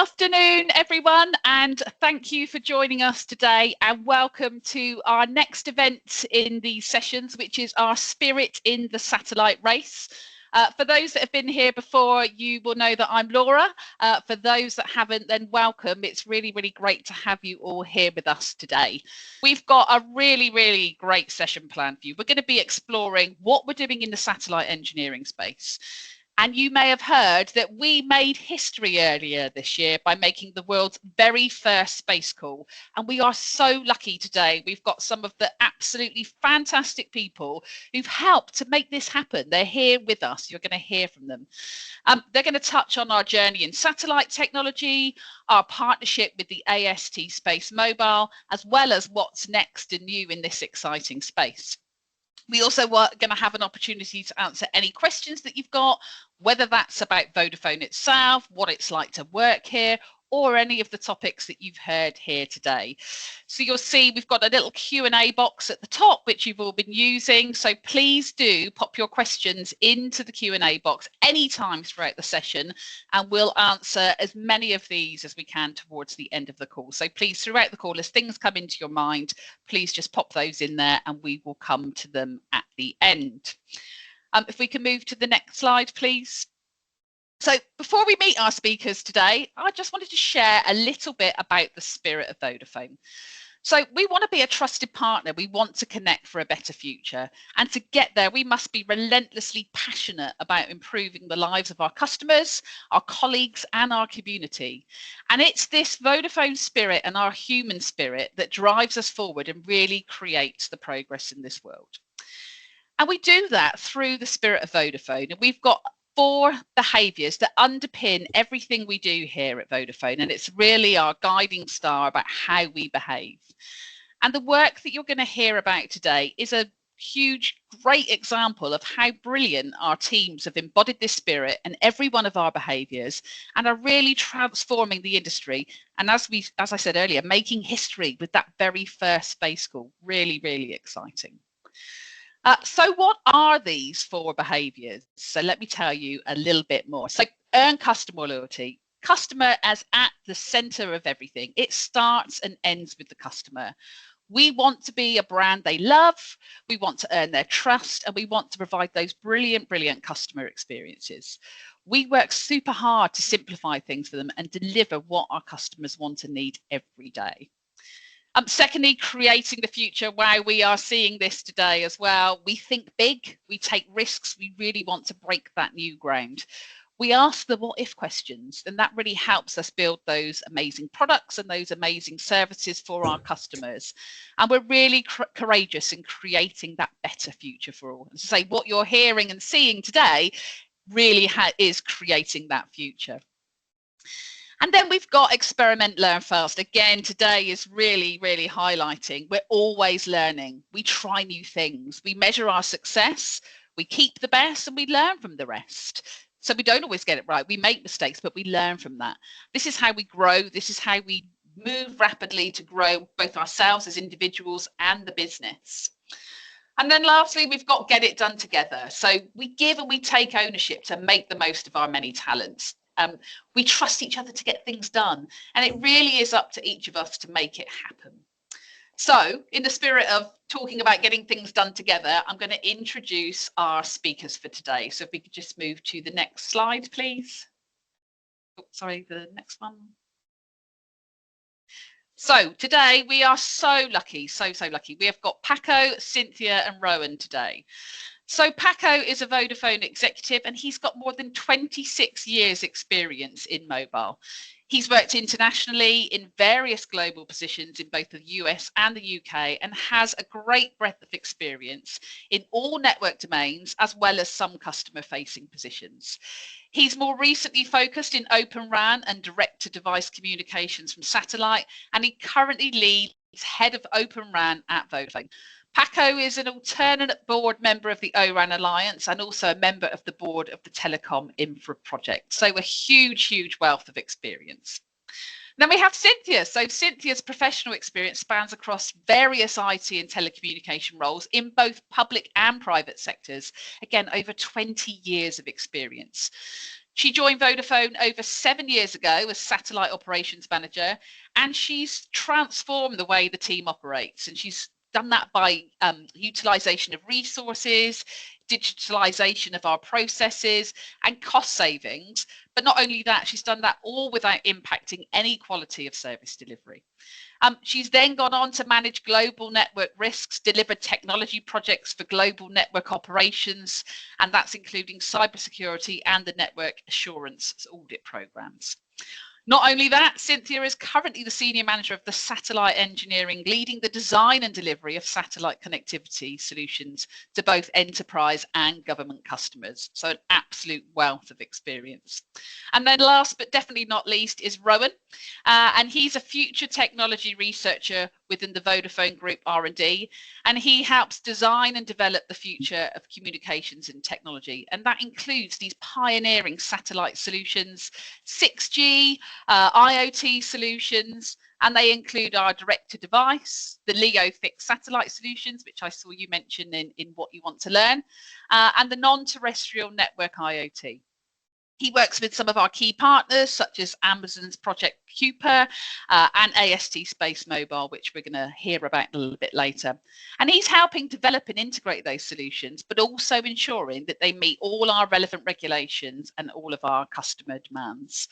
Afternoon, everyone, and thank you for joining us today, and welcome to our next event in these sessions, which is our Spirit in the Satellite Race. For those that have been here before, you will know that I'm Laura. For those that haven't, then welcome. It's really, really great to have you all here with us today. We've got a really, really great session planned for you. We're going to be exploring what we're doing in the satellite engineering space. And you may have heard that we made history earlier this year by making the world's very first space call. And we are so lucky today. We've got some of the absolutely fantastic people who've helped to make this happen. They're here with us. You're going to hear from them. They're going to touch on our journey in satellite technology, our partnership with the AST Space Mobile, as well as what's next and new in this exciting space. We also are going to have an opportunity to answer any questions that you've got, whether that's about Vodafone itself, what it's like to work here, or any of the topics that you've heard here today. So you'll see we've got a little Q&A box at the top, which you've all been using. So please do pop your questions into the Q&A box anytime throughout the session, and we'll answer as many of these as we can towards the end of the call. So please, throughout the call, as things come into your mind, please just pop those in there and we will come to them at the end. If we can move to the next slide, please. So before we meet our speakers today, I just wanted to share a little bit about the spirit of Vodafone. So we want to be a trusted partner. We want to connect for a better future. And to get there, we must be relentlessly passionate about improving the lives of our customers, our colleagues, and our community. And it's this Vodafone spirit and our human spirit that drives us forward and really creates the progress in this world. And we do that through the spirit of Vodafone. And we've got 4 behaviours that underpin everything we do here at Vodafone, and it's really our guiding star about how we behave. And the work that you're going to hear about today is a huge, great example of how brilliant our teams have embodied this spirit in every one of our behaviours and are really transforming the industry. And as I said earlier, making history with that very first space call. Really, really exciting. So what are these 4 behaviours? So let me tell you a little bit more. So earn customer loyalty. Customer as at the centre of everything. It starts and ends with the customer. We want to be a brand they love. We want to earn their trust, and we want to provide those brilliant, brilliant customer experiences. We work super hard to simplify things for them and deliver what our customers want and need every day. Secondly, creating the future. Wow, we are seeing this today as well. We think big, we take risks, we really want to break that new ground. We ask the what if questions, and that really helps us build those amazing products and those amazing services for our customers. And we're really courageous in creating that better future for all. And say what you're hearing and seeing today really is creating that future. And then we've got experiment, learn fast. Again, today is really, really highlighting we're always learning. We try new things. We measure our success. We keep the best and we learn from the rest. So we don't always get it right. We make mistakes, but we learn from that. This is how we grow. This is how we move rapidly to grow both ourselves as individuals and the business. And then lastly, we've got get it done together. So we give and we take ownership to make the most of our many talents. We trust each other to get things done, and it really is up to each of us to make it happen. So in the spirit of talking about getting things done together, I'm going to introduce our speakers for today. So if we could just move to the next slide, please. Oh, sorry, the next one. So today we are so lucky, so lucky. We have got Paco, Cynthia and Rowan today. So Paco is a Vodafone executive and he's got more than 26 years experience in mobile. He's worked internationally in various global positions in both the US and the UK and has a great breadth of experience in all network domains as well as some customer-facing positions. He's more recently focused in Open RAN and direct-to-device communications from satellite, and he currently leads head of Open RAN at Vodafone. Paco is an alternate board member of the O-RAN Alliance and also a member of the board of the Telecom Infra Project. So a huge wealth of experience. Then we have Cynthia. So Cynthia's professional experience spans across various IT and telecommunication roles in both public and private sectors. Again, over 20 years of experience. She joined Vodafone over 7 years ago as satellite operations manager, and she's transformed the way the team operates. And she's done that by utilisation of resources, digitalisation of our processes, and cost savings. But not only that, she's done that all without impacting any quality of service delivery. She's then gone on to manage global network risks, deliver technology projects for global network operations, and that's including cybersecurity and the network assurance audit programs. Not only that, Cynthia is currently the senior manager of the satellite engineering, leading the design and delivery of satellite connectivity solutions to both enterprise and government customers. So an absolute wealth of experience. And then last but definitely not least is Rowan, and he's a future technology researcher within the Vodafone Group R&D, and he helps design and develop the future of communications and technology. And that includes these pioneering satellite solutions, 6G, IoT solutions, and they include our direct-to-device, the LEO fixed satellite solutions, which I saw you mention in what you want to learn, and the non-terrestrial network IoT. He works with some of our key partners, such as Amazon's Project Kuiper and AST SpaceMobile, which we're going to hear about a little bit later. And he's helping develop and integrate those solutions, but also ensuring that they meet all our relevant regulations and all of our customer demands.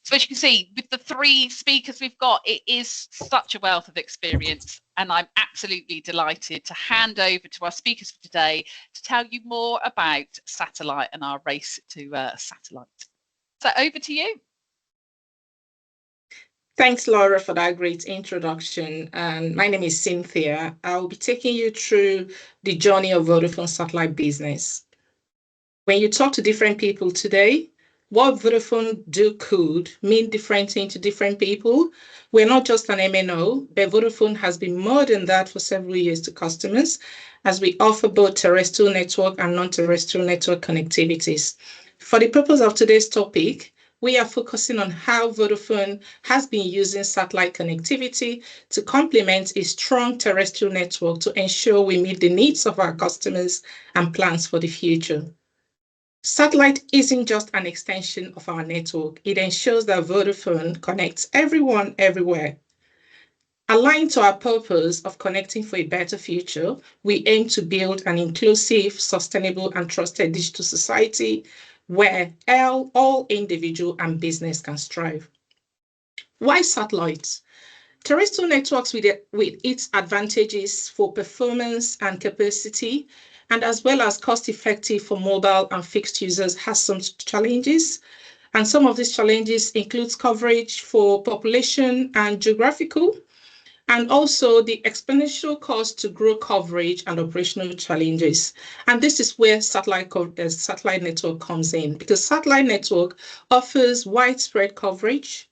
So as you can see, with the three speakers we've got, it is such a wealth of experience, and I'm absolutely delighted to hand over to our speakers for today to tell you more about satellite and our race to satellite. So over to you. Thanks, Laura, for that great introduction. And my name is Cynthia. I'll be taking you through the journey of Vodafone satellite business. When you talk to different people today, what Vodafone do could mean different things to different people. We're not just an MNO, but Vodafone has been more than that for several years to customers, as we offer both terrestrial network and non-terrestrial network connectivities. For the purpose of today's topic, we are focusing on how Vodafone has been using satellite connectivity to complement a strong terrestrial network to ensure we meet the needs of our customers and plans for the future. Satellite isn't just an extension of our network. It ensures that Vodafone connects everyone everywhere. Aligned to our purpose of connecting for a better future, we aim to build an inclusive, sustainable, and trusted digital society where all individual and business can strive. Why satellites? Terrestrial networks with its advantages for performance and capacity, and as well as cost-effective for mobile and fixed users, has some challenges. And some of these challenges includes coverage for population and geographical, and also the exponential cost to grow coverage and operational challenges. And this is where satellite network comes in, because satellite network offers widespread coverage,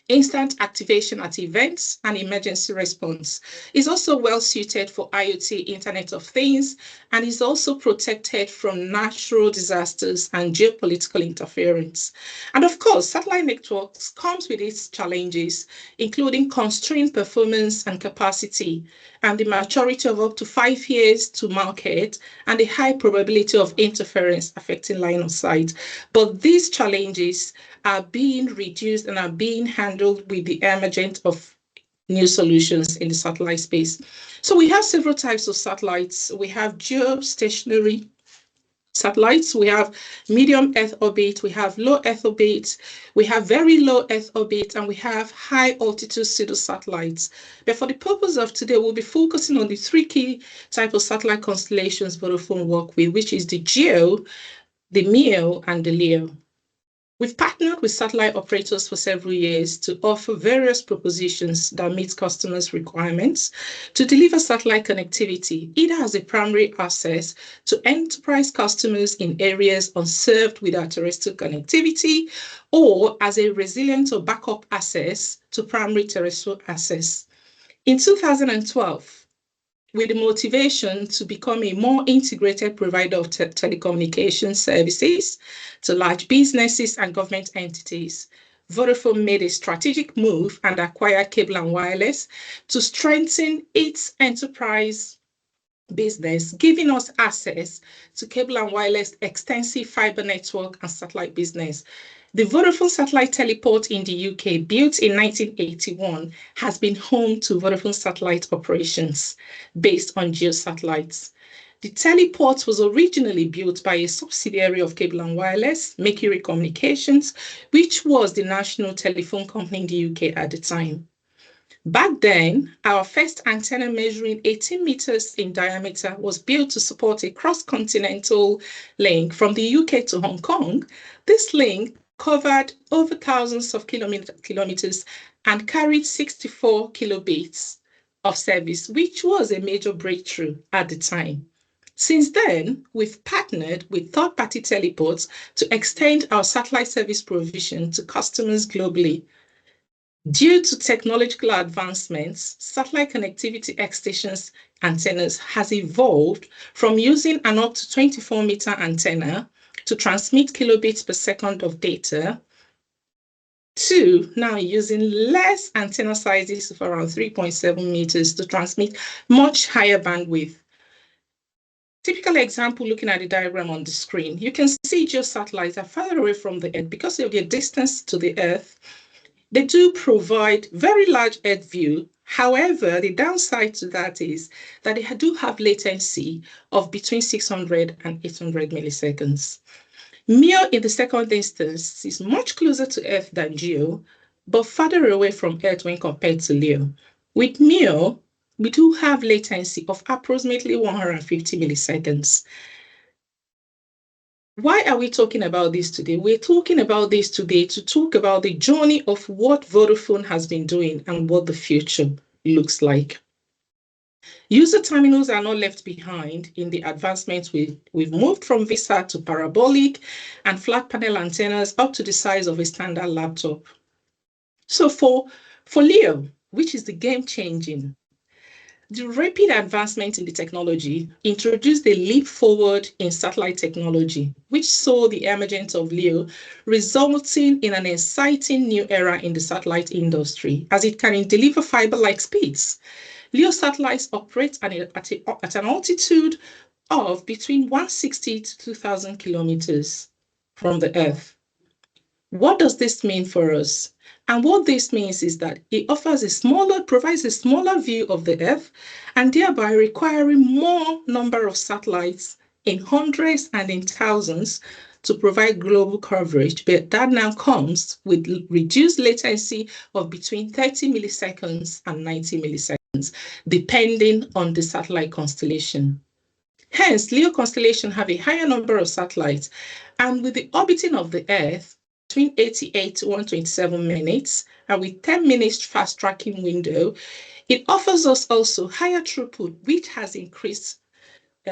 instant activation at events, and emergency response. Is also well suited for IoT, Internet of Things, and is also protected from natural disasters and geopolitical interference. And of course, satellite networks comes with its challenges, including constrained performance and capacity, and the maturity of up to 5 years to market, and the high probability of interference affecting line of sight. But these challenges are being reduced and are being handled with the emergence of new solutions in the satellite space. So we have several types of satellites. We have geostationary satellites, we have medium Earth orbit, we have low Earth orbit, we have very low Earth orbit, and we have high altitude pseudo satellites. But for the purpose of today, we'll be focusing on the 3 key types of satellite constellations Vodafone work with, which is the GEO, the MEO, and the LEO. We've partnered with satellite operators for several years to offer various propositions that meet customers' requirements to deliver satellite connectivity, either as a primary access to enterprise customers in areas unserved with our terrestrial connectivity, or as a resilient or backup access to primary terrestrial access. In 2012, with the motivation to become a more integrated provider of telecommunication services to large businesses and government entities, Vodafone made a strategic move and acquired Cable & Wireless to strengthen its enterprise business, giving us access to cable and wireless extensive fiber network and satellite business. The Vodafone Satellite Teleport in the UK, built in 1981, has been home to Vodafone satellite operations based on geosatellites. The teleport was originally built by a subsidiary of Cable and Wireless, Mercury Communications, which was the national telephone company in the UK at the time. Back then, our first antenna measuring 18 meters in diameter was built to support a cross-continental link from the UK to Hong Kong. This link covered over thousands of kilometers and carried 64 kilobits of service, which was a major breakthrough at the time. Since then, we've partnered with third-party teleports to extend our satellite service provision to customers globally. Due to technological advancements, satellite connectivity X-stations antennas has evolved from using an up to 24-meter antenna to transmit kilobits per second of data to now using less antenna sizes of around 3.7 meters to transmit much higher bandwidth. Typical example, looking at the diagram on the screen, you can see geosatellites are farther away from the Earth because of their distance to the Earth. They do provide very large Earth view. However, the downside to that is that they do have latency of between 600 and 800 milliseconds. MEO in the second instance is much closer to Earth than GEO, but farther away from Earth when compared to LEO. With MEO, we do have latency of approximately 150 milliseconds. Why are we talking about this today? We're talking about this today to talk about the journey of what Vodafone has been doing and what the future looks like. User terminals are not left behind in the advancements. We've moved from VSAT to parabolic and flat panel antennas up to the size of a standard laptop. So for LEO, which is the game-changing, the rapid advancement in the technology introduced a leap forward in satellite technology, which saw the emergence of LEO, resulting in an exciting new era in the satellite industry, as it can deliver fiber-like speeds. LEO satellites operate at an altitude of between 160 to 2,000 kilometers from the Earth. What does this mean for us? And what this means is that it provides a smaller view of the Earth, and thereby requiring more number of satellites in hundreds and in thousands to provide global coverage. But that now comes with reduced latency of between 30 milliseconds and 90 milliseconds, depending on the satellite constellation. Hence, LEO constellation have a higher number of satellites, and with the orbiting of the Earth, between 88 to 127 minutes, and with 10 minutes fast tracking window, it offers us also higher throughput, which has increased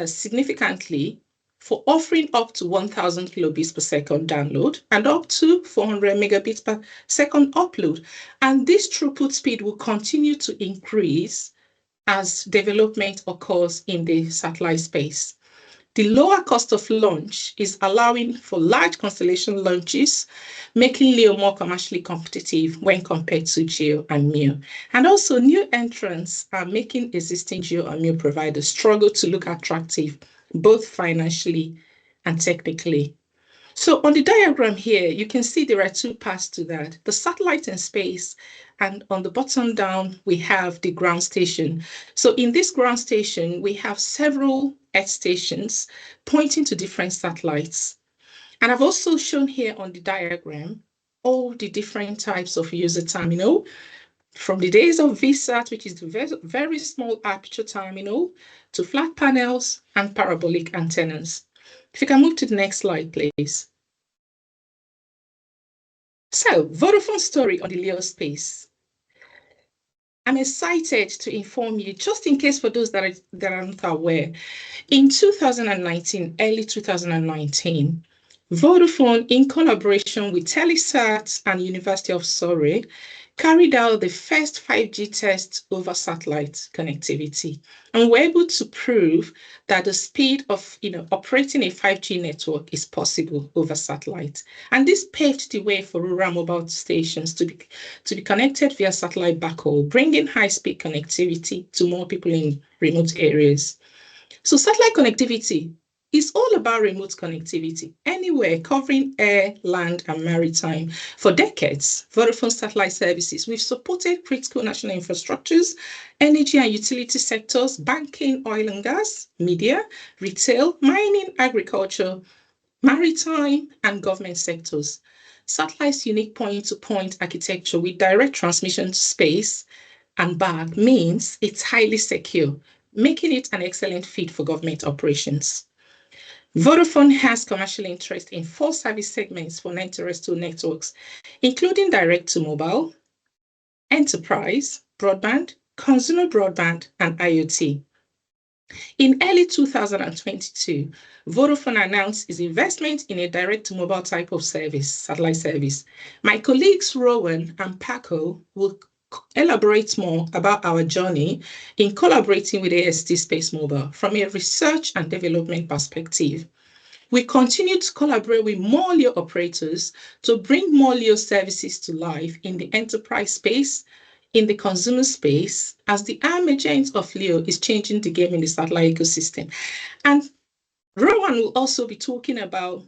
significantly for offering up to 1,000 kilobits per second download and up to 400 megabits per second upload. And this throughput speed will continue to increase as development occurs in the satellite space. The lower cost of launch is allowing for large constellation launches, making LEO more commercially competitive when compared to GEO and MEO. And also new entrants are making existing GEO and MEO providers struggle to look attractive, both financially and technically. So on the diagram here, you can see there are two parts to that: the satellite in space, and on the bottom down, we have the ground station. So in this ground station, we have several Earth stations pointing to different satellites. And I've also shown here on the diagram all the different types of user terminal, from the days of VSAT, which is the very small aperture terminal, to flat panels and parabolic antennas. If you can move to the next slide, please. So, Vodafone's story on the LEO space. I'm excited to inform you, just in case for those that are not aware, in 2019, early 2019, Vodafone, in collaboration with Telesat and University of Surrey, carried out the first 5G test over satellite connectivity, and were able to prove that the speed of operating a 5G network is possible over satellite. And this paved the way for rural mobile stations to be connected via satellite backhaul, bringing high-speed connectivity to more people in remote areas. So satellite connectivity is all about remote connectivity, anywhere, covering air, land, and maritime. For decades, Vodafone Satellite Services, we've supported critical national infrastructures, energy and utility sectors, banking, oil and gas, media, retail, mining, agriculture, maritime, and government sectors. Satellite's unique point-to-point architecture with direct transmission to space and back means it's highly secure, making it an excellent fit for government operations. Vodafone has commercial interest in 4 service segments for non-terrestrial networks, including direct-to-mobile, enterprise, broadband, consumer broadband, and IoT. In early 2022, Vodafone announced its investment in a direct-to-mobile type of service, satellite service. My colleagues Rowan and Paco will elaborate more about our journey in collaborating with AST Space Mobile from a research and development perspective. We continue to collaborate with more LEO operators to bring more LEO services to life in the enterprise space, in the consumer space, as the emergence of LEO is changing the game in the satellite ecosystem. And Rowan will also be talking about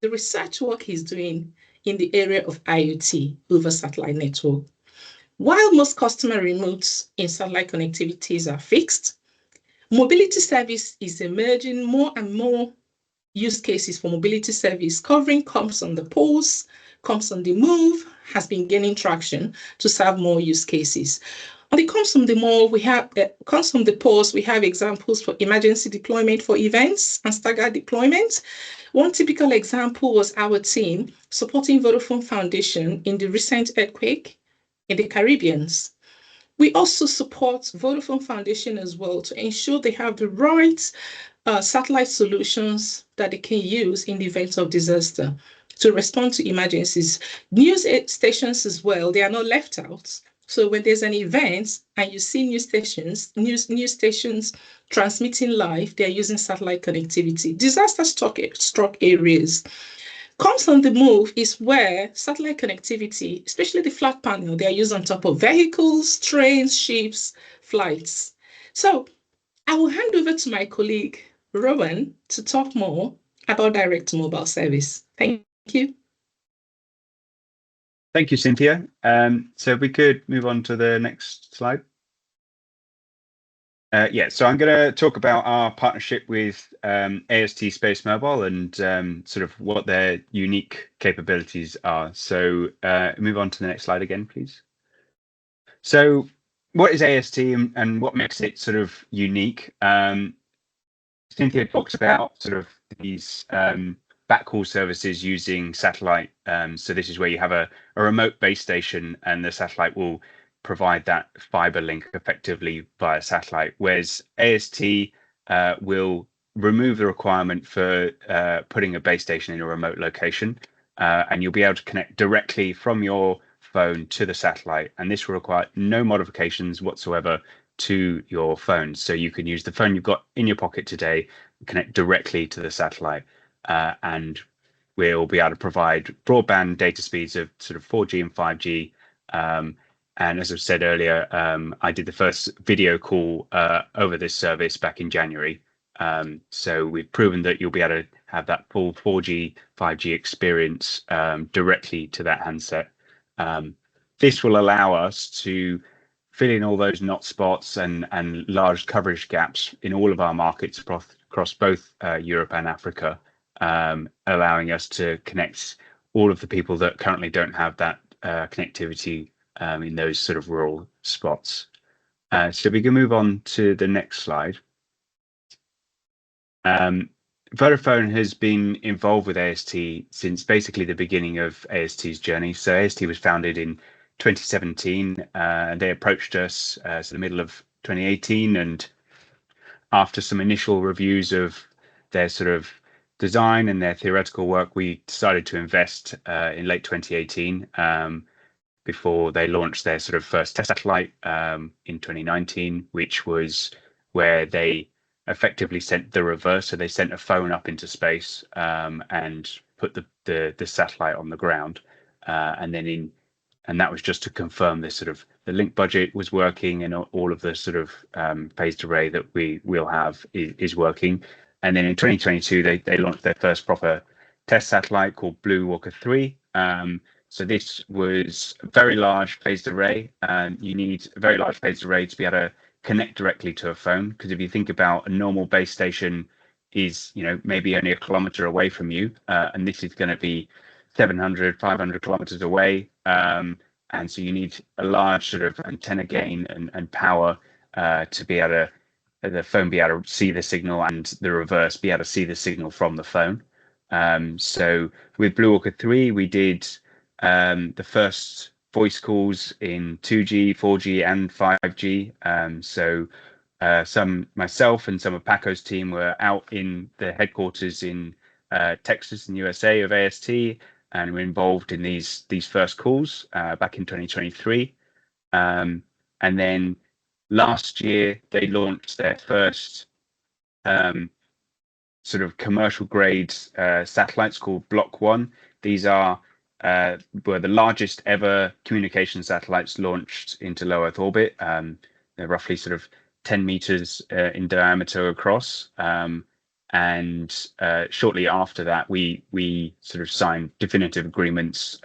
the research work he's doing in the area of IoT over satellite network. While most customer remotes in satellite connectivities are fixed, mobility service is emerging more and more use cases for mobility service covering comms on the pulse, comms on the move has been gaining traction to serve more use cases. On the comms on the move, we have comms on the pulse, we have examples for emergency deployment for events and staggered deployment. One typical example was our team supporting Vodafone Foundation in the recent earthquake in the Caribbean. We also support Vodafone Foundation as well to ensure they have the right satellite solutions that they can use in the event of disaster to respond to emergencies. News stations as well, they are not left out. So when there's an event and you see news stations transmitting live, they're using satellite connectivity. Disaster struck areas. Comms on the move is where satellite connectivity, especially the flat panel, they are used on top of vehicles, trains, ships, flights. So I will hand over to my colleague, Rowan, to talk more about direct-to-mobile service. Thank you. Thank you, Cynthia. So if we could move on to the next slide. So I'm going to talk about our partnership with AST Space Mobile and sort of what their unique capabilities are. So move on to the next slide again, please. So what is AST and what makes it sort of unique? Cynthia talks about sort of these backhaul services using satellite. So this is where you have a remote base station and the satellite will provide that fiber link effectively via satellite, whereas AST will remove the requirement for putting a base station in a remote location, and you'll be able to connect directly from your phone to the satellite, and this will require no modifications whatsoever to your phone. So you can use the phone you've got in your pocket today, connect directly to the satellite, and we'll be able to provide broadband data speeds of sort of 4G and 5G. And as I said earlier, I did the first video call over this service back in January. So we've proven that you'll be able to have that full 4G, 5G experience directly to that handset. This will allow us to fill in all those not spots and large coverage gaps in all of our markets across both Europe and Africa, allowing us to connect all of the people that currently don't have that connectivity in those sort of rural spots. So we can move on to the next slide. Vodafone has been involved with AST since basically the beginning of AST's journey. So AST was founded in 2017. They approached us in the middle of 2018, and after some initial reviews of their sort of design and their theoretical work, we decided to invest in late 2018 before they launched their sort of first test satellite in 2019, which was where they effectively sent the reverse. So they sent a phone up into space and put the satellite on the ground. And then in and that was just to confirm this sort of the link budget was working and all of the sort of phased array that we'll have is working. And then in 2022, they launched their first proper test satellite called BlueWalker 3. So this was a very large phased array. You need a very large phased array to be able to connect directly to a phone, because if you think about a normal base station is, maybe only a kilometer away from you, and this is going to be 700, 500 kilometers away. And so you need a large sort of antenna gain and power to be able to, the phone be able to see the signal, and the reverse be able to see the signal from the phone. So with BlueWalker 3, we did the first voice calls in 2G, 4G, and 5G. Myself and some of Paco's team were out in the headquarters in Texas and USA of AST, and we're involved in these first calls back in 2023. And then last year, they launched their first sort of commercial grade satellites called Block 1. These were the largest ever communication satellites launched into low Earth orbit. They're roughly sort of 10 meters in diameter across. And shortly after that, we sort of signed definitive agreements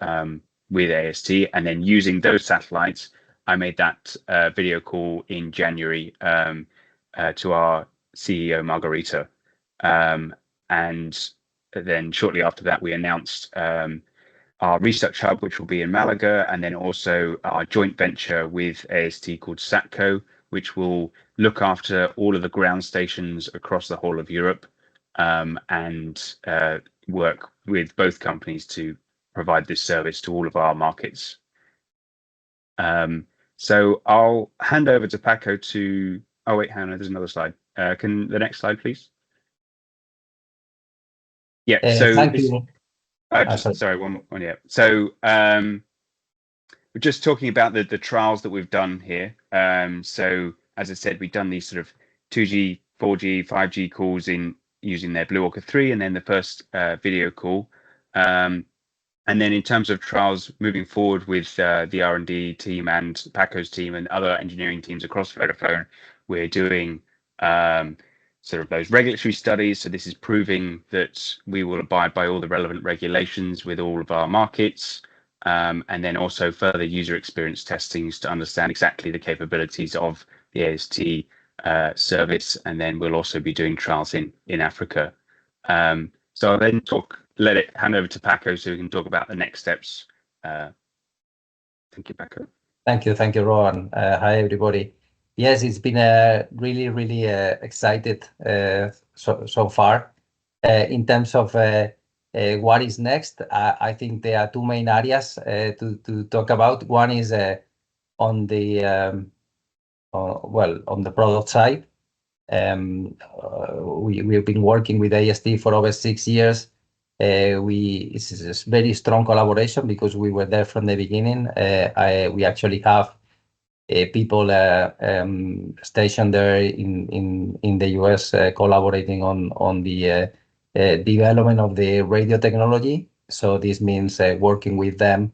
with AST, and then using those satellites, I made that video call in January to our CEO Margarita, and then shortly after that, we announced our research hub, which will be in Malaga, and then also our joint venture with AST called SATCO, which will look after all of the ground stations across the whole of Europe, and work with both companies to provide this service to all of our markets. So I'll hand over to Paco to, oh wait, Hannah, there's another slide. Can the next slide, please? Yeah, so thank you. Sorry, one, yeah. So we're just talking about the trials that we've done here. So as I said, we've done these sort of 2G, 4G, 5G calls in using their BlueWalker 3, and then the first video call. And then in terms of trials moving forward with the R&D team and Paco's team and other engineering teams across Vodafone, we're doing sort of those regulatory studies. So this is proving that we will abide by all the relevant regulations with all of our markets. And then also further user experience testings to understand exactly the capabilities of the AST service. And then we'll also be doing trials in Africa. So I'll then hand over to Paco so we can talk about the next steps. Thank you, Paco. Thank you, Rowan. Hi, everybody. Yes, it's been a really excited so far. In terms of what is next, I think there are two main areas to talk about. One is on the product side. We've been working with AST for over 6 years. It's a very strong collaboration because we were there from the beginning. We actually have people stationed there in the US collaborating on the development of the radio technology. So this means working with them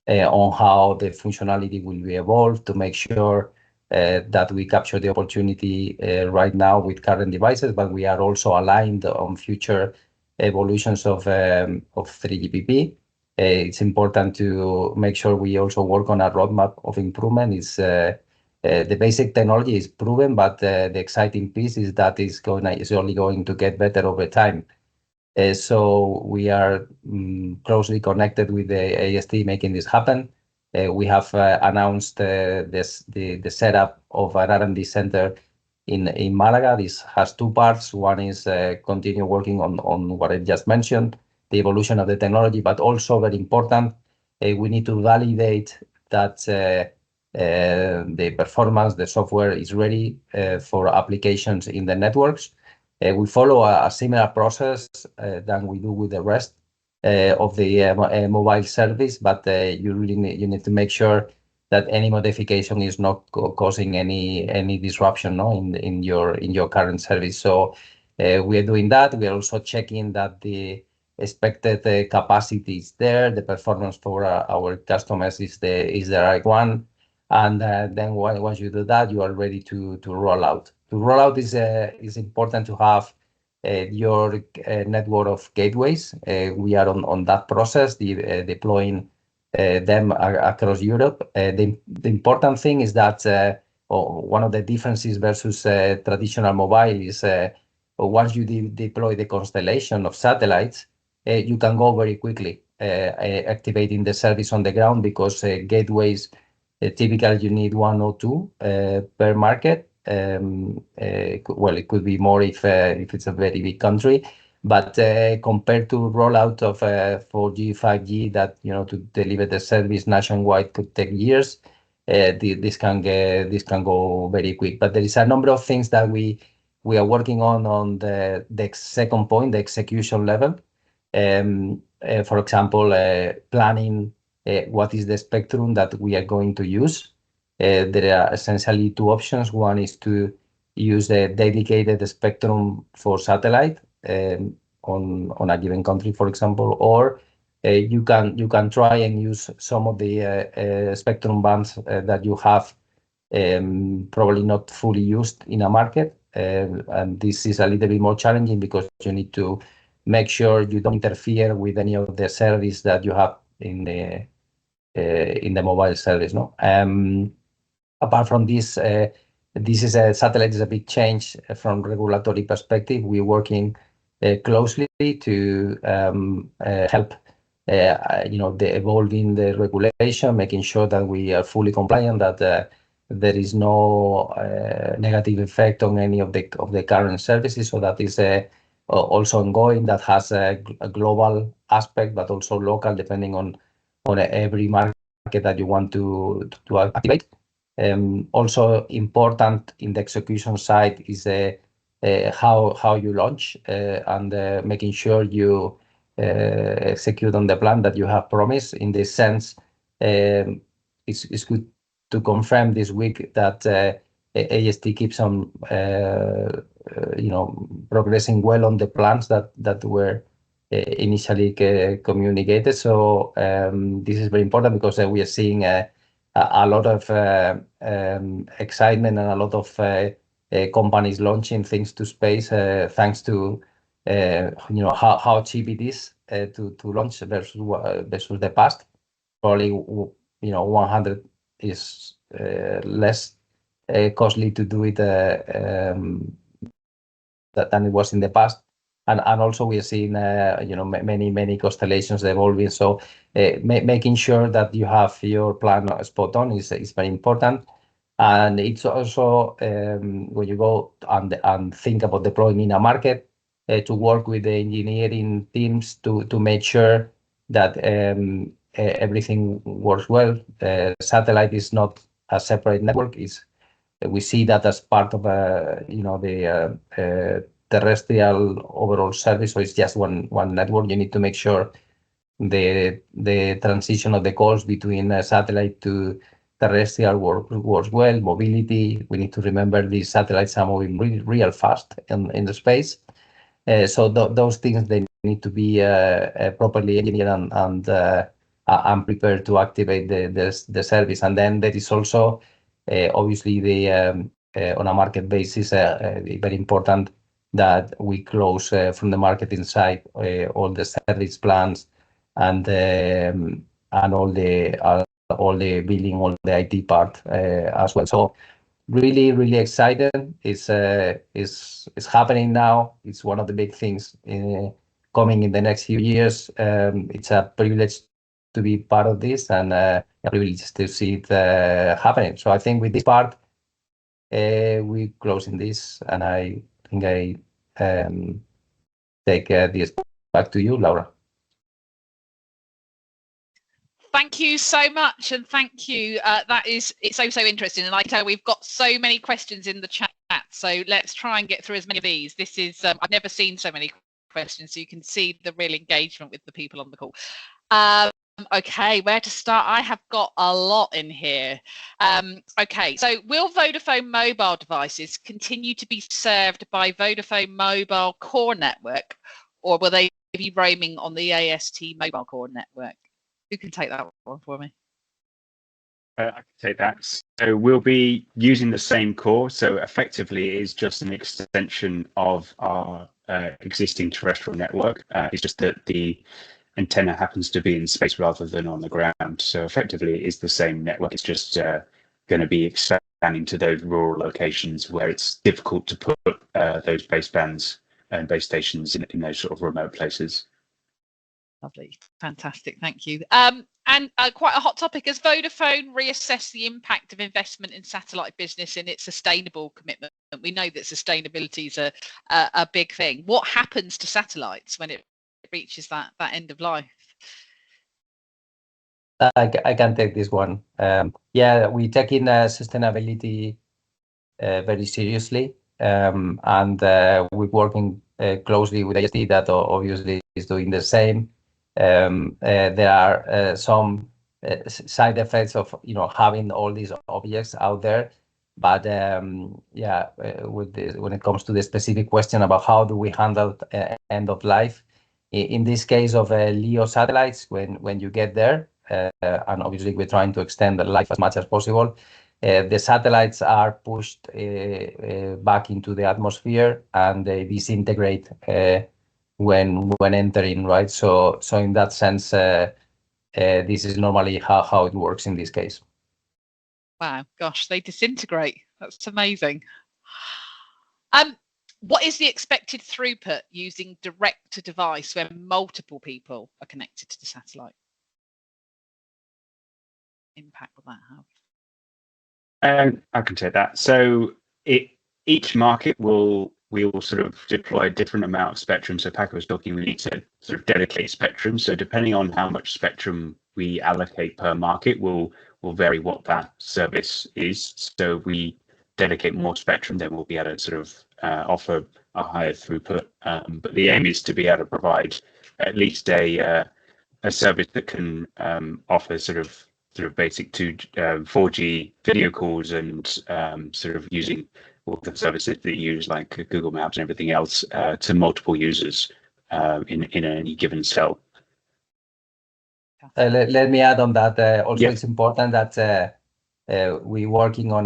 on how the functionality will be evolved to make sure that we capture the opportunity right now with current devices, but we are also aligned on future evolutions of 3GPP. It's important to make sure we also work on a roadmap of improvement. The basic technology is proven, but the exciting piece is that it's only going to get better over time. So we are closely connected with the AST making this happen. We have announced the setup of an R&D center in Malaga. This has two parts. One is continue working on what I just mentioned, the evolution of the technology, but also very important, we need to validate that the performance, the software is ready for applications in the networks. We follow a similar process than we do with the rest of the mobile service, but you need to make sure that any modification is not causing any disruption in your current service. So we are doing that. We are also checking that the expected capacity is there, the performance for our customers is the right one, and then once you do that, you are ready to roll out. To roll out is important to have your network of gateways. We are on that process, deploying them across Europe. The important thing is that one of the differences versus traditional mobile is once you deploy the constellation of satellites, you can go very quickly activating the service on the ground, because gateways, typically you need 1 or 2 per market. Well, it could be more if it's a very big country, but compared to rollout of 4G, 5G, that to deliver the service nationwide could take years, this can go very quick. But there is a number of things that we are working on the second point, the execution level. For example, planning what is the spectrum that we are going to use. There are essentially 2 options. One is to use a dedicated spectrum for satellite on a given country, for example, or you can try and use some of the spectrum bands that you have probably not fully used in a market, and this is a little bit more challenging because you need to make sure you don't interfere with any of the service that you have in the mobile service. No. Apart from this, satellite is a big change from regulatory perspective. We're working closely to help the evolving the regulation, making sure that we are fully compliant, that there is no negative effect on any of the current services. So that is also ongoing. That has a global aspect, but also local, depending on every market that you want to activate. Also important in the execution side is how you launch and making sure you execute on the plan that you have promised. In this sense, it's good to confirm this week that AST keeps on progressing well on the plans that were initially communicated. So this is very important because we are seeing a lot of excitement and a lot of companies launching things to space thanks to how cheap it is to launch versus the past. Probably 100 is less costly to do it than it was in the past. And also we are seeing many constellations evolving. So making sure that you have your plan spot on is very important. And it's also when you go and think about deploying in a market, to work with the engineering teams to make sure that everything works well. Satellite is not a separate network. We see that as part of the terrestrial overall service. So it's just one network. You need to make sure the transition of the calls between satellite to terrestrial works well. Mobility, we need to remember these satellites are moving real fast in the space. So those things, they need to be properly engineered and prepared to activate the service. And then there is also obviously on a market basis very important that we close from the marketing side all the service plans and all the billing, all the IT part as well. So really excited. It's happening now. It's one of the big things coming in the next few years. It's a privilege to be part of this, and a privilege to see it happening. So I think with this part, we're closing this, and I think I take this back to you, Laura. Thank you so much, and thank you. It's so interesting, and I can tell we've got so many questions in the chat. So let's try and get through as many of these. This is I've never seen so many questions, so you can see the real engagement with the people on the call. Okay, where to start? I have got a lot in here. Okay, so will Vodafone mobile devices continue to be served by Vodafone Mobile core network, or will they be roaming on the AST mobile core network? Who can take that one for me? I can take that. So we'll be using the same core. So effectively, it is just an extension of our existing terrestrial network. It's just that the antenna happens to be in space rather than on the ground. So effectively, it is the same network. It's just going to be expanding to those rural locations where it's difficult to put those basebands and base stations in those sort of remote places. Lovely, fantastic, thank you. And quite a hot topic, as Vodafone reassess the impact of investment in satellite business in its sustainable commitment. We know that sustainability is a big thing. What happens to satellites when it reaches that end of life? I can take this one. Yeah, we take in sustainability very seriously, and we're working closely with AST that obviously is doing the same. There are some side effects of having all these objects out there, but yeah, when it comes to the specific question about how do we handle end of life, in this case of LEO satellites, when you get there, and obviously we're trying to extend the life as much as possible, the satellites are pushed back into the atmosphere and they disintegrate when entering, right? So in that sense, this is normally how it works in this case. Wow, gosh, they disintegrate. That's amazing. What is the expected throughput using direct to device when multiple people are connected to the satellite? Impact will that have? I can take that. So each market will sort of deploy a different amount of spectrum. So Paco was talking, we need to sort of dedicate spectrum. So depending on how much spectrum we allocate per market will vary what that service is. So if we dedicate more spectrum, then we'll be able to sort of offer a higher throughput. But the aim is to be able to provide at least a service that can offer sort of basic 4G video calls and sort of using all the services that you use like Google Maps and everything else to multiple users in any given cell. Let me add on that. Also, Yeah. It's important that we're working on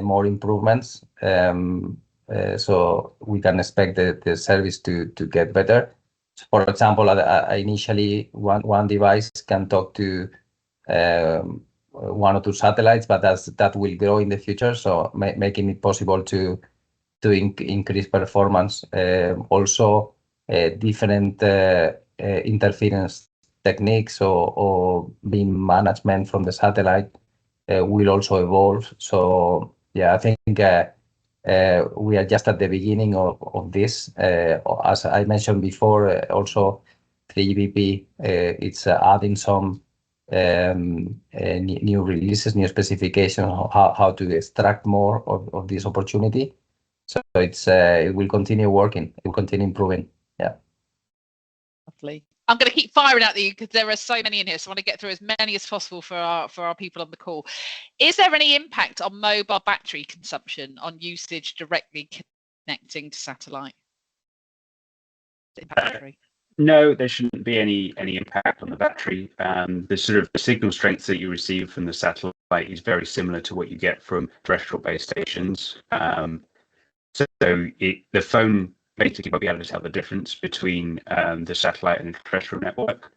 more improvements, so we can expect the service to get better. So for example, initially one device can talk to one or two satellites, but that will grow in the future. So making it possible to increase performance. Also, different interference techniques or beam management from the satellite will also evolve. So yeah, I think we are just at the beginning of this. As I mentioned before, also 3GPP, it's adding some new releases, new specifications, how to extract more of this opportunity. So it will continue working, it will continue improving. Yeah. Lovely. I'm going to keep firing at you because there are so many in here, so I want to get through as many as possible for our people on the call. Is there any impact on mobile battery consumption on usage directly connecting to satellite? No, there shouldn't be any impact on the battery. The sort of the signal strength that you receive from the satellite is very similar to what you get from terrestrial base stations. So the phone basically will be able to tell the difference between the satellite and the terrestrial network.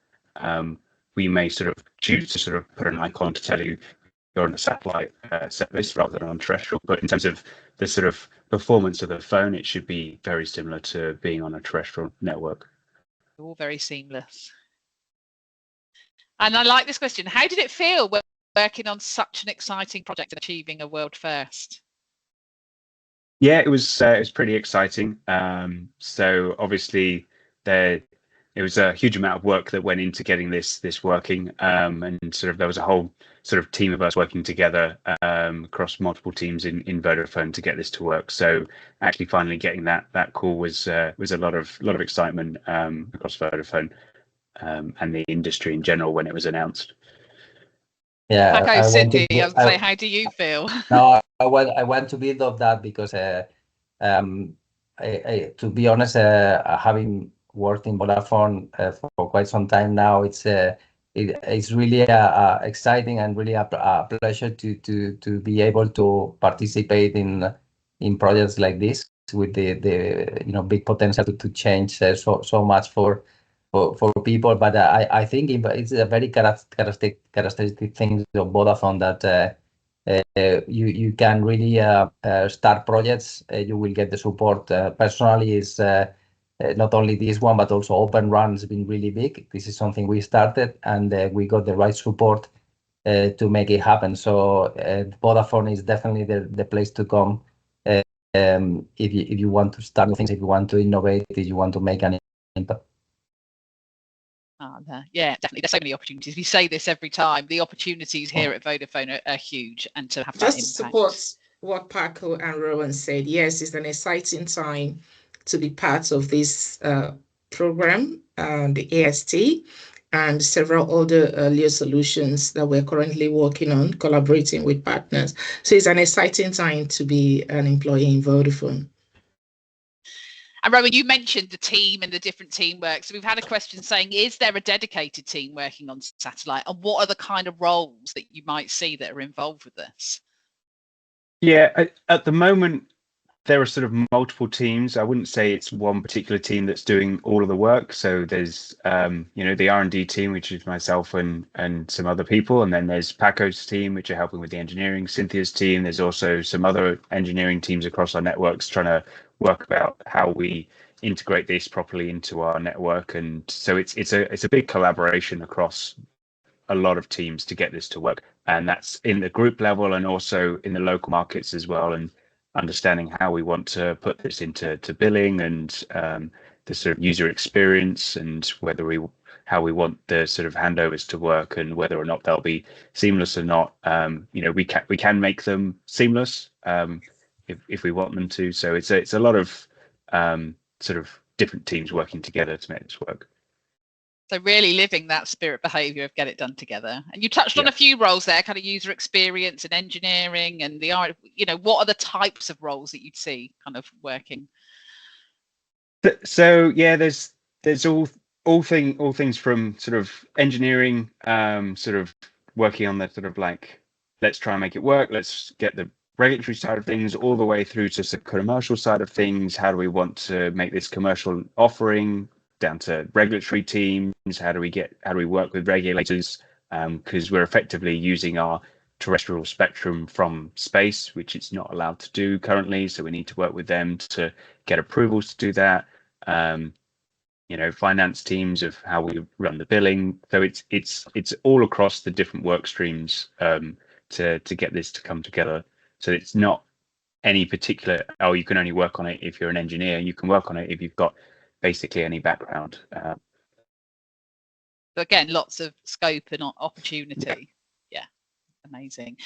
We may sort of choose to sort of put an icon to tell you you're on a satellite service rather than on terrestrial, but in terms of the sort of performance of the phone, it should be very similar to being on a terrestrial network. All very seamless. And I like this question. How did it feel working on such an exciting project and achieving a world first? Yeah, it was pretty exciting. So obviously it was a huge amount of work that went into getting this working, and sort of there was a whole sort of team of us working together across multiple teams in Vodafone to get this to work. So actually finally getting that call was a lot of excitement across Vodafone and the industry in general when it was announced. Yeah, Paco, Cindy, I would say, how do you feel? No, I want to build off that because to be honest, having worked in Vodafone for quite some time now. It's really exciting and really a pleasure to be able to participate in projects like this with the big potential to change so much for people. But I think it's a very characteristic thing of Vodafone that you can really start projects. You will get the support. Personally, is not only this one, but also Open Run has been really big. This is something we started, and we got the right support to make it happen. So Vodafone is definitely the place to come if you want to start new things, if you want to innovate, if you want to make an impact. Yeah, definitely. There's so many opportunities. We say this every time. The opportunities here at Vodafone are huge, and to have that Just impact. to support what Paco and Rowan said, yes, it's an exciting time to be part of this program, the AST, and several other earlier solutions that we're currently working on, collaborating with partners. So it's an exciting time to be an employee in Vodafone. And Rowan, you mentioned the team and the different teamwork. So we've had a question saying, is there a dedicated team working on satellite? And what are the kind of roles that you might see that are involved with this? Yeah, at the moment, there are sort of multiple teams. I wouldn't say it's one particular team that's doing all of the work. So there's, the R&D team, which is myself and some other people. And then there's Paco's team, which are helping with the engineering, Cynthia's team. There's also some other engineering teams across our networks trying to work about how we integrate this properly into our network. And so it's a big collaboration across a lot of teams to get this to work. And that's in the group level and also in the local markets as well. And understanding how we want to put this into billing and the sort of user experience, and how we want the sort of handovers to work, and whether or not they'll be seamless or not. We can make them seamless if we want them to. So it's a lot of sort of different teams working together to make this work. So really living that spirit behavior of get it done together. And you touched on a few roles there, kind of user experience and engineering, and what are the types of roles that you'd see kind of working? So yeah, there's all things from sort of engineering, sort of working on the sort of like, let's try and make it work. Let's get the regulatory side of things, all the way through to the commercial side of things. How do we want to make this commercial offering? Down to regulatory teams, how do we work with regulators? Because we're effectively using our terrestrial spectrum from space, which it's not allowed to do currently. So we need to work with them to get approvals to do that. Finance teams of how we run the billing. So it's all across the different work streams to get this to come together. So it's not any particular, you can only work on it if you're an engineer. You can work on it if you've got basically any background. So again, lots of scope and opportunity. Yeah, amazing.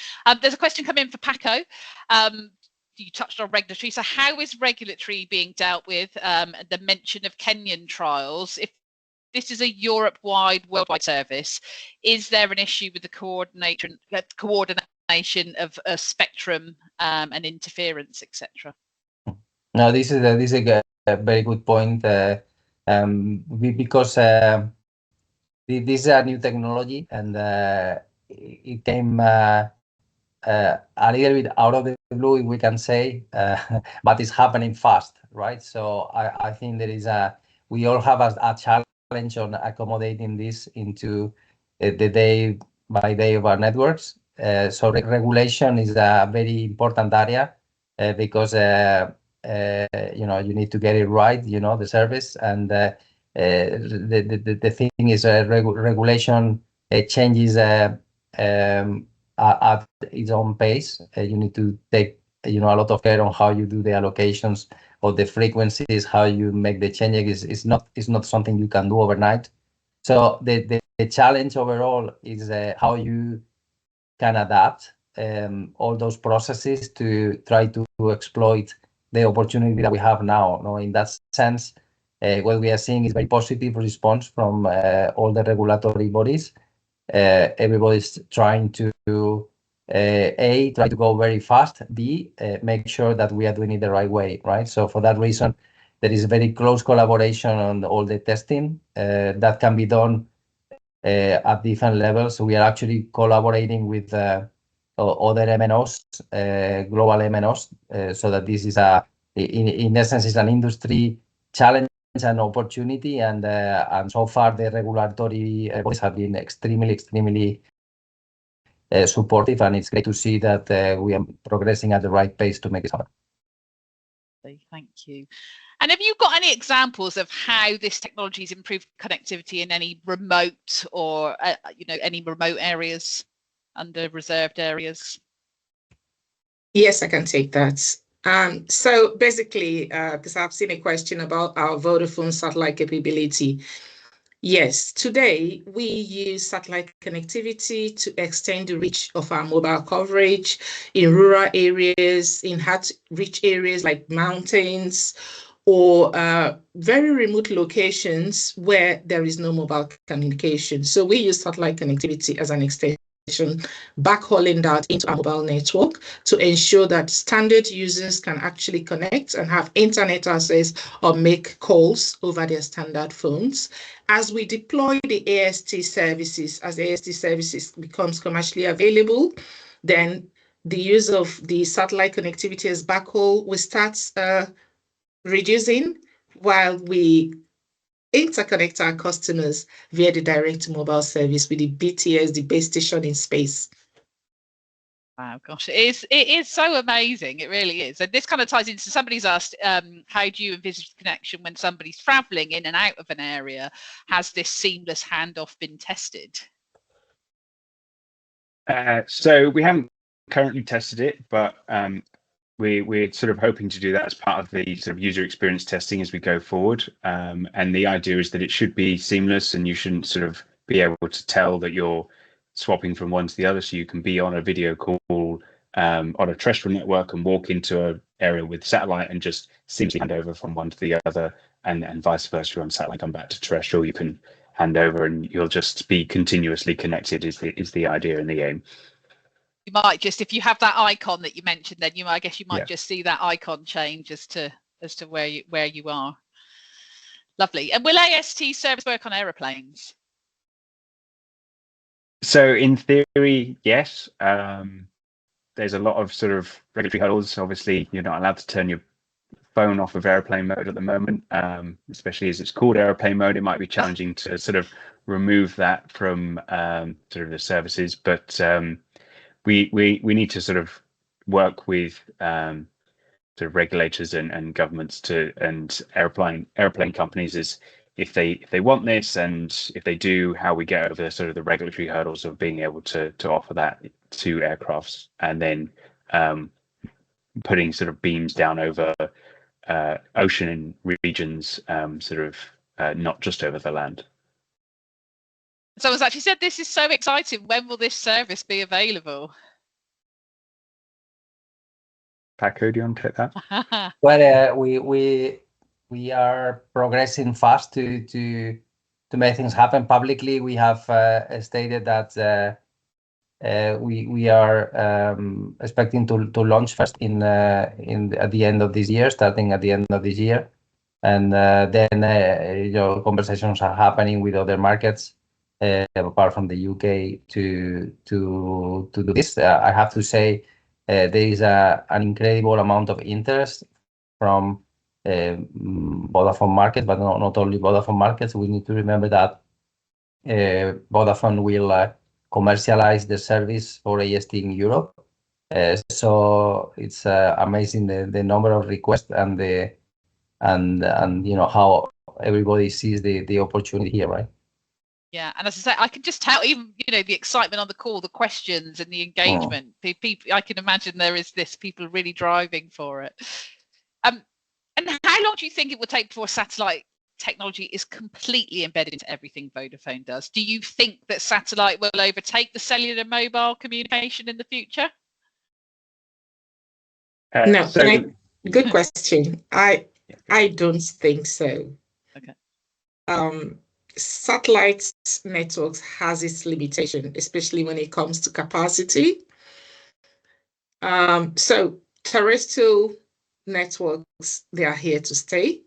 There's a question come in for Paco. You touched on regulatory. So how is regulatory being dealt with? The mention of Kenyan trials. If this is a Europe-wide, worldwide service, is there an issue with the coordination of spectrum and interference, etc.? No, this is a very good point, because this is a new technology, and it came a little bit out of the blue, we can say, but it's happening fast, right? So I think we all have a challenge on accommodating this into the day by day of our networks. So regulation is a very important area because you need to get it right, the service, and the thing is regulation changes at its own pace. You need to take a lot of care on how you do the allocations of the frequencies, how you make the changes. It's not something you can do overnight. So the challenge overall is how you can adapt all those processes to try to exploit the opportunity that we have now. In that sense, what we are seeing is very positive response from all the regulatory bodies. Everybody's trying to try to go very fast. B, make sure that we are doing it the right way, right? So for that reason, there is very close collaboration on all the testing that can be done at different levels. So we are actually collaborating with other MNOs, global MNOs, so that this is in essence, is an industry challenge and opportunity. And so far, the regulatory bodies have been extremely supportive, and it's great to see that we are progressing at the right pace to make this happen. Thank you. And have you got any examples of how this technology has improved connectivity in any remote or any remote areas, under reserved areas? Yes, I can take that. So basically, because I've seen a question about our Vodafone satellite capability. Yes, today we use satellite connectivity to extend the reach of our mobile coverage in rural areas, in hard-to-reach areas like mountains, or very remote locations where there is no mobile communication. So we use satellite connectivity as an extension, backhauling that into our mobile network to ensure that standard users can actually connect and have internet access or make calls over their standard phones. As we deploy the AST services, as AST services becomes commercially available, then the use of the satellite connectivity as backhaul will start reducing while we interconnect our customers via the direct mobile service with the BTS, the base station in space. Wow, gosh, it is so amazing. It really is. And this kind of ties into, somebody's asked, how do you envisage the connection when somebody's traveling in and out of an area? Has this seamless handoff been tested? So we haven't currently tested it, but we're sort of hoping to do that as part of the sort of user experience testing as we go forward. And the idea is that it should be seamless, and you shouldn't sort of be able to tell that you're swapping from one to the other. So you can be on a video call on a terrestrial network and walk into an area with satellite and just seamlessly hand over from one to the other, and vice versa. On satellite, come back to terrestrial, you can hand over, and you'll just be continuously connected. Is the idea and the aim. You might just, if you have that icon that you mentioned, then I guess you might just see that icon change as to where you are. Lovely. And will AST service work on aeroplanes? So in theory, yes. There's a lot of sort of regulatory hurdles. Obviously, you're not allowed to turn your phone off of airplane mode at the moment, especially as it's called airplane mode. It might be challenging to sort of remove that from sort of the services, but we need to sort of work with sort of regulators and governments and airplane companies is if they want this, and if they do, how we get over sort of the regulatory hurdles of being able to offer that to aircrafts, and then putting sort of beams down over ocean regions, sort of not just over the land. Someone's actually said this is so exciting. When will this service be available? Paco, do you want to take that? Well, we are progressing fast to make things happen. Publicly, we have stated that we are expecting to launch first at the end of this year, starting at the end of this year, and then conversations are happening with other markets apart from the UK to do this. I have to say there is an incredible amount of interest from Vodafone market, but not only Vodafone markets. We need to remember that Vodafone will commercialize the service for AST in Europe. So it's amazing the number of requests and how everybody sees the opportunity here, right? Yeah, and as I say, I can just tell, even the excitement on the call, the questions and the engagement. People, I can imagine there is people really driving for it. And how long do you think it will take before satellite technology is completely embedded into everything Vodafone does? Do you think that satellite will overtake the cellular mobile communication in the future? No, good question. I don't think so. Okay. Satellite networks has its limitation, especially when it comes to capacity. So terrestrial networks, they are here to stay.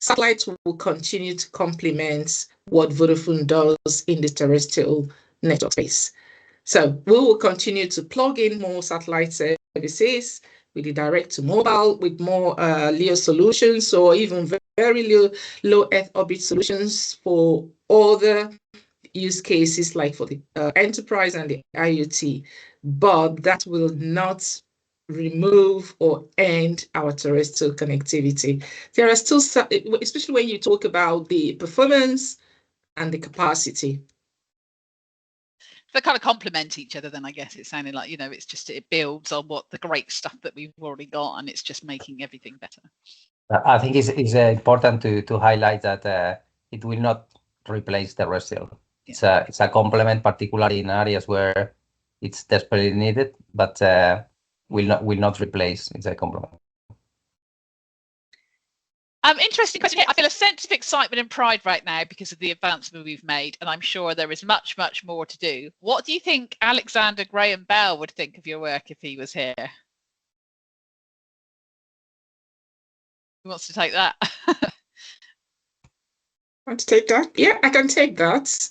Satellites will continue to complement what Vodafone does in the terrestrial network space. So we will continue to plug in more satellite services with the direct to mobile, with more LEO solutions, or even very low Earth orbit solutions for other use cases like for the enterprise and the IoT. But that will not remove or end our terrestrial connectivity. There are still, especially when you talk about the performance and the capacity. They kind of complement each other then, I guess. It's sounding like, it's just, it builds on what the great stuff that we've already got, and it's just making everything better. I think it's important to highlight that it will not replace terrestrial. Yeah. It's a complement, particularly in areas where it's desperately needed, but will not replace. It's a complement. Interesting question here. I feel a sense of excitement and pride right now because of the advancement we've made, and I'm sure there is much, much more to do. What do you think Alexander Graham Bell would think of your work if he was here? Who wants to take that? Want to take that? Yeah, I can take that.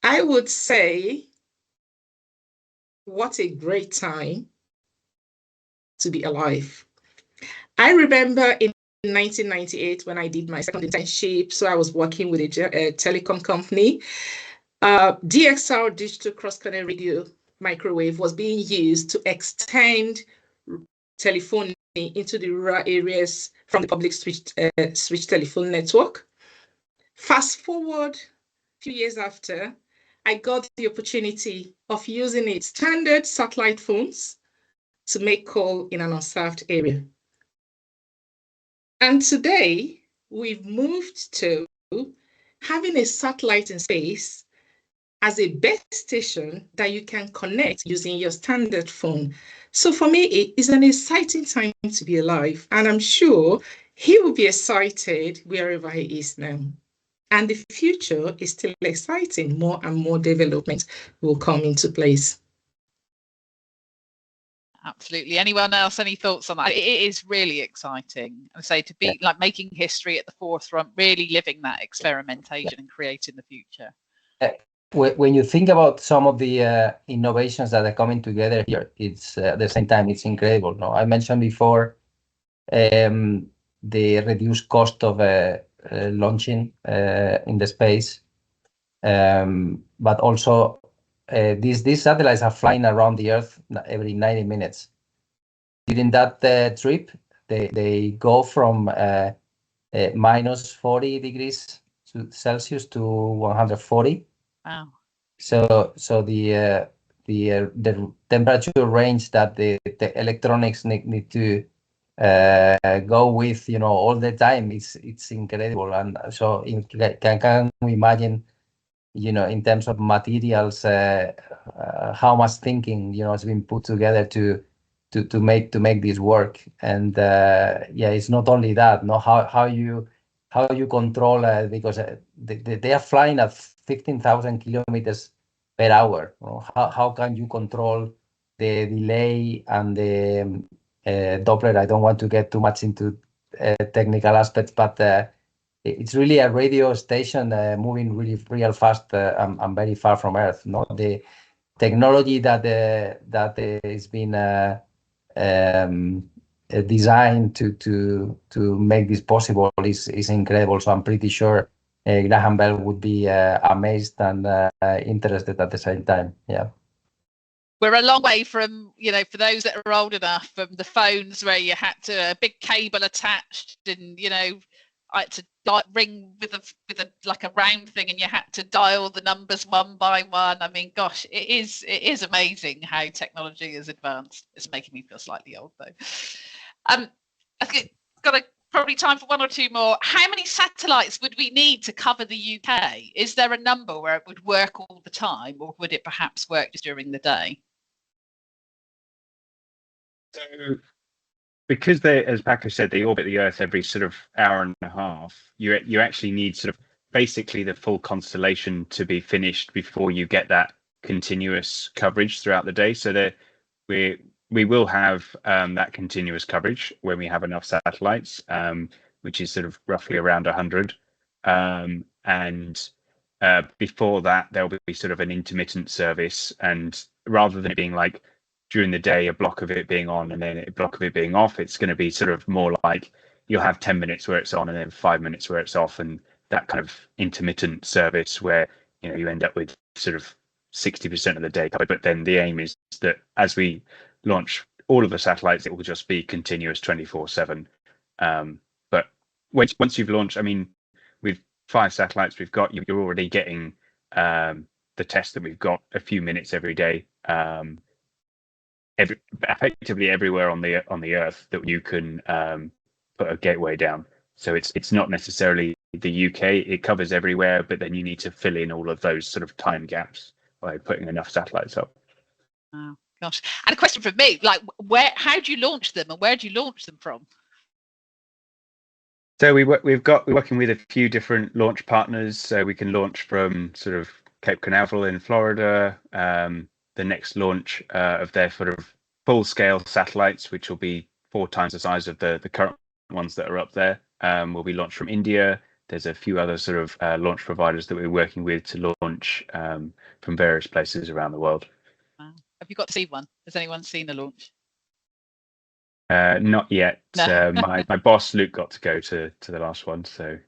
I would say, what a great time to be alive. I remember in 1998 when I did my second internship, so I was working with a telecom company. DXR, digital cross-channel radio microwave, was being used to extend telephony into the rural areas from the public switch telephone network. Fast forward a few years after, I got the opportunity of using its standard satellite phones to make call in an unserved area. And today, we've moved to having a satellite in space as a base station that you can connect using your standard phone. So for me, it is an exciting time to be alive. And I'm sure he will be excited wherever he is now. And the future is still exciting. More and more development will come into place. Absolutely. Anyone else? Any thoughts on that? It is really exciting. I say to be like making history at the forefront, really living that experimentation and creating the future. When you think about some of the innovations that are coming together here, it's at the same time, it's incredible. No, I mentioned before the reduced cost of launching in the space, but also these satellites are flying around the Earth every 90 minutes. During that trip, they go from minus 40 degrees Celsius to 140. Wow. So the temperature range that the electronics need to go with, all the time, it's incredible. And so can we imagine, in terms of materials, how much thinking, has been put together to make this work. And it's not only that, how you control, because they are flying at 15,000 kilometers per hour. How can you control the delay and the Doppler? I don't want to get too much into technical aspects, but it's really a radio station moving real fast and very far from Earth. The technology that is being designed to make this possible is incredible. So I'm pretty sure Graham Bell would be amazed and interested at the same time. Yeah. We're a long way from, for those that are old enough, from the phones where you had to a big cable attached, and I had to ring with a like a round thing, and you had to dial the numbers one by one. I mean, gosh, it is amazing how technology is advanced. It's making me feel slightly old though. I've got probably time for one or two more. How many satellites would we need to cover the UK? Is there a number where it would work all the time, or would it perhaps work just during the day? So, because they, as Paco said, they orbit the Earth every sort of hour and a half, you actually need sort of basically the full constellation to be finished before you get that continuous coverage throughout the day. So that we will have that continuous coverage when we have enough satellites. which is sort of roughly around 100. And before that, there'll be sort of an intermittent service. And rather than it being like during the day, a block of it being on and then a block of it being off, it's going to be sort of more like you'll have 10 minutes where it's on and then 5 minutes where it's off, and that kind of intermittent service where, you know, you end up with sort of 60% of the day covered. But then the aim is that as we launch all of the satellites, it will just be continuous 24/7. But once you've launched, I mean, with 5 satellites we've got, you're already getting the test that we've got a few minutes every day, effectively everywhere on the Earth that you can put a gateway down. So it's not necessarily the UK, it covers everywhere, but then you need to fill in all of those sort of time gaps by putting enough satellites up. Wow, gosh. And a question from me, like, how do you launch them and where do you launch them from? So we're working with a few different launch partners. So we can launch from sort of Cape Canaveral in Florida. The next launch of their sort of full-scale satellites, which will be 4 times the size of the current ones that are up there, will be launched from India. There's a few other sort of launch providers that we're working with to launch from various places around the world. Wow. Have you got to see one? Has anyone seen a launch? Not yet. No. My boss Luke got to go to the last one, so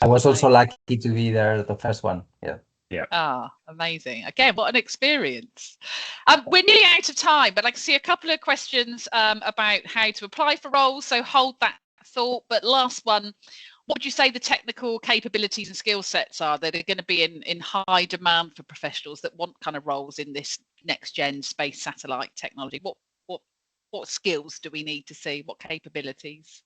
I was also lucky to be there, the first one. Yeah. Yeah. Ah, amazing. Again, what an experience. We're nearly out of time, but I can see a couple of questions about how to apply for roles. So hold that thought. But last one, what would you say the technical capabilities and skill sets are that are going to be in high demand for professionals that want kind of roles in this next gen space satellite technology? What skills do we need to see? What capabilities?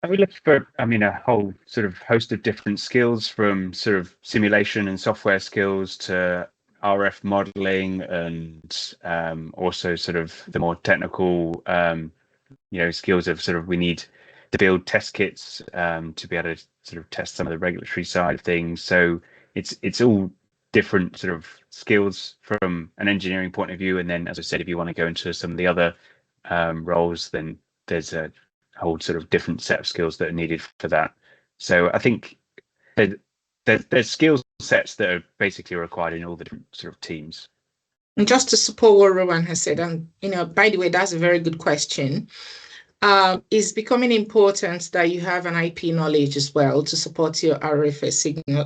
We look for, I mean, a whole sort of host of different skills, from sort of simulation and software skills to RF modeling, and also sort of the more technical, skills of sort of, we need to build test kits to be able to sort of test some of the regulatory side of things. So it's all different sort of skills from an engineering point of view. And then, as I said, if you want to go into some of the other roles, then there's a whole sort of different set of skills that are needed for that. So I think there's skill sets that are basically required in all the different sort of teams. And just to support what Rowan has said, and by the way, that's a very good question. It's becoming important that you have an IP knowledge as well to support your RF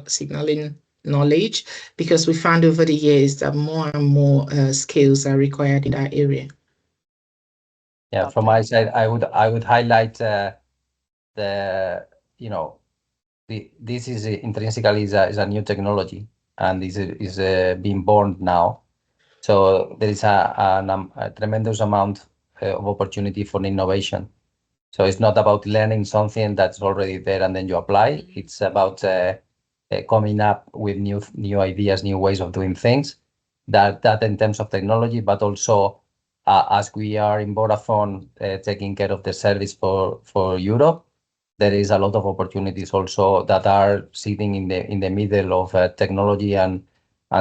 signaling knowledge, because we found over the years that more and more skills are required in that area. Yeah, from my side, I would highlight this is intrinsically is a new technology, and this is being born now. So there is a tremendous amount of opportunity for innovation. So it's not about learning something that's already there and then you apply. It's about coming up with new ideas, new ways of doing things. That in terms of technology, but also as we are in Vodafone taking care of the service for Europe, there is a lot of opportunities also that are sitting in the middle of technology and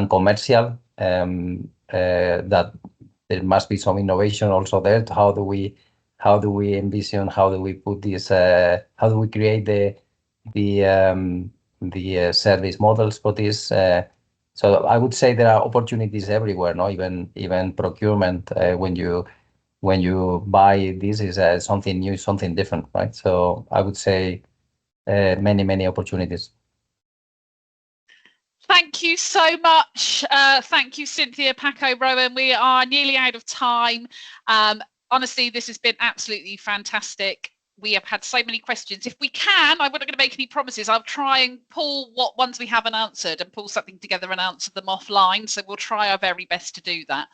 commercial. That there must be some innovation also there. How do we envision? How do we put this? How do we create the service models for this? So I would say there are opportunities everywhere. No, even procurement. When you buy this is something new, something different, right? So I would say many opportunities. Thank you so much. Thank you, Cynthia, Paco, Rowan. We are nearly out of time. Honestly, this has been absolutely fantastic. We have had so many questions. If we can, I'm not going to make any promises. I'll try and pull what ones we haven't answered and pull something together and answer them offline. So we'll try our very best to do that.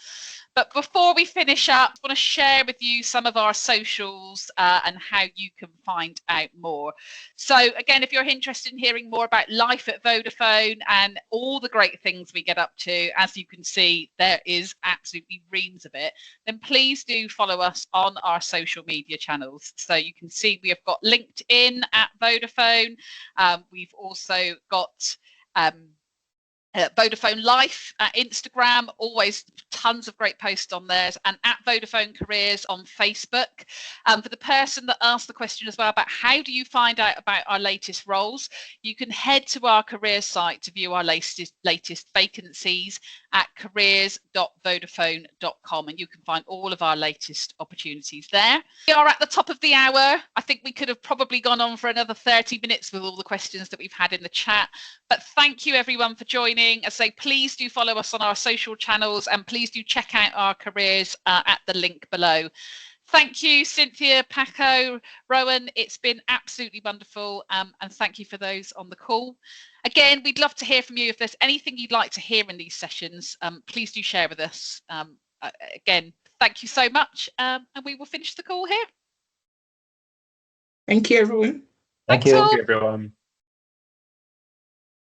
But before we finish up, I want to share with you some of our socials and how you can find out more. So again, if you're interested in hearing more about life at Vodafone and all the great things we get up to, as you can see, there is absolutely reams of it, then please do follow us on our social media channels. So you can see we have got LinkedIn at Vodafone. We've also got Vodafone Life at Instagram, always tons of great posts on there, and at Vodafone Careers on Facebook. For the person that asked the question as well about how do you find out about our latest roles, you can head to our careers site to view our latest vacancies at careers.vodafone.com, and you can find all of our latest opportunities there. We are at the top of the hour. I think we could have probably gone on for another 30 minutes with all the questions that we've had in the chat, but thank you everyone for joining. I say please do follow us on our social channels, and please do check out our careers at the link below. Thank you, Cynthia, Paco, Rowan. It's been absolutely wonderful, and thank you for those on the call. Again, we'd love to hear from you. If there's anything you'd like to hear in these sessions, please do share with us. Again, thank you so much, and we will finish the call here. Thank you, everyone. Thank Thanks you. all. Thank you, everyone.